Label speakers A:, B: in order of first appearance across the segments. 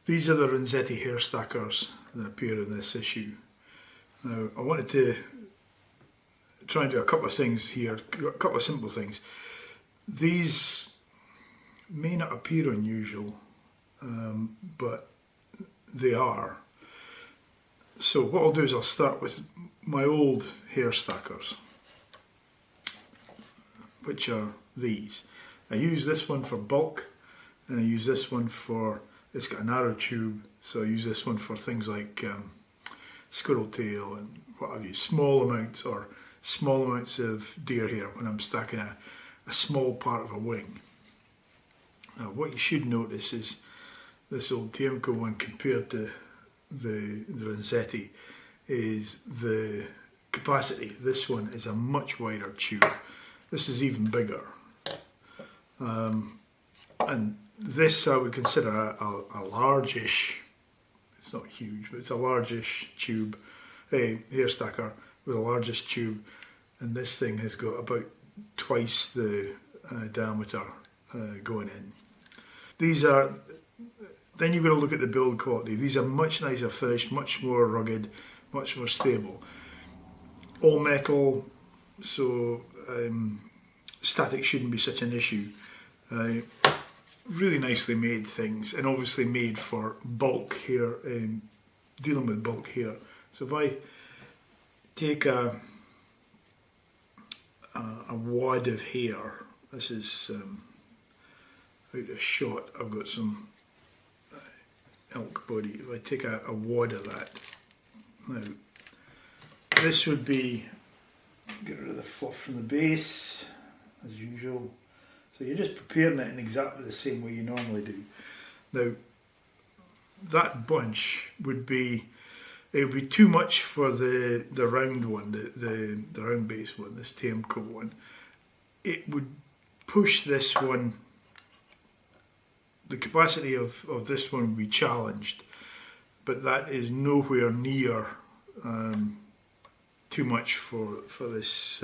A: These are the Renzetti Hair Stackers that appear in this issue. Now, I wanted to try and do a couple of things here, a couple of simple things. These may not appear unusual, but they are. So what I'll do is I'll start with my old hair stackers, which are these. I use this one for bulk, and I use this one for, it's got a narrow tube, so I use this one for things like squirrel tail and what have you, small amounts of deer hair when I'm stacking a small part of a wing. Now what you should notice is this old Tiemco one compared to the Renzetti is the capacity. This one is a much wider tube. This is even bigger. And this I would consider a largish, it's not huge, but it's a largish tube, a hair stacker with a largest tube, and this thing has got about twice the diameter going in. These are, then you've got to look at the build quality. These are much nicer finished, much more rugged, much more stable. All metal, so static shouldn't be such an issue. Really nicely made things, and obviously made for bulk hair, dealing with bulk hair. So if I take a wad of hair, this is out of shot, I've got some elk body. If I take a wad of that, now this would be, get rid of the fluff from the base as usual. So you're just preparing it in exactly the same way you normally do. Now, that bunch would be, it would be too much for the round one, the round base one, this Tiemco one. It would push this one, the capacity of this one would be challenged, but that is nowhere near too much for this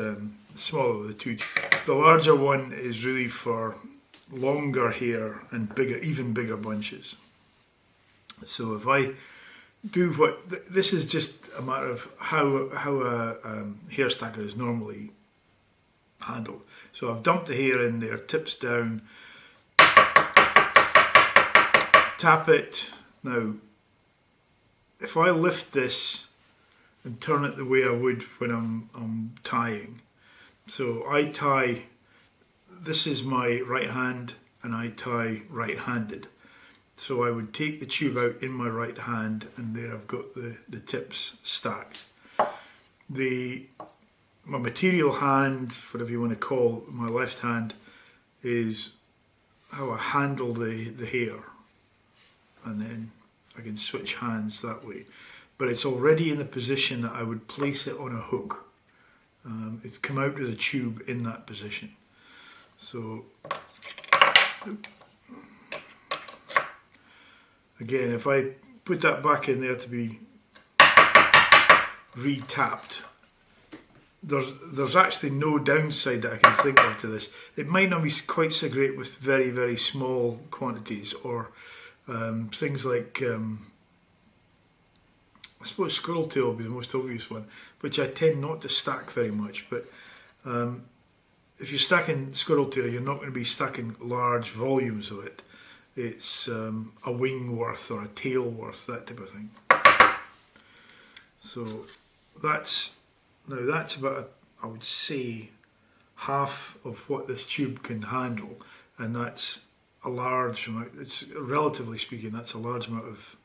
A: smaller of the two. The larger one is really for longer hair and bigger, even bigger bunches. So if I do what, this is just a matter of how a hair stacker is normally handled. So I've dumped the hair in there, tips down, tap it. Now, if I lift this and turn it the way I would when I'm tying. So I tie, this is my right hand, and I tie right-handed. So I would take the tube out in my right hand, and there I've got the tips stacked. My material hand, whatever you want to call my left hand, is how I handle the hair, and then I can switch hands that way. But it's already in the position that I would place it on a hook. It's come out of the tube in that position. So again, if I put that back in there to be re-tapped, there's actually no downside that I can think of to this. It might not be quite so great with very, very small quantities, or things like I suppose squirrel tail would be the most obvious one, which I tend not to stack very much. But if you're stacking squirrel tail, you're not going to be stacking large volumes of it. It's a wing worth or a tail worth, that type of thing. So that's about, I would say, half of what this tube can handle, and that's a large amount. It's, relatively speaking, that's a large amount of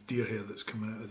A: deer hair that's coming out of there.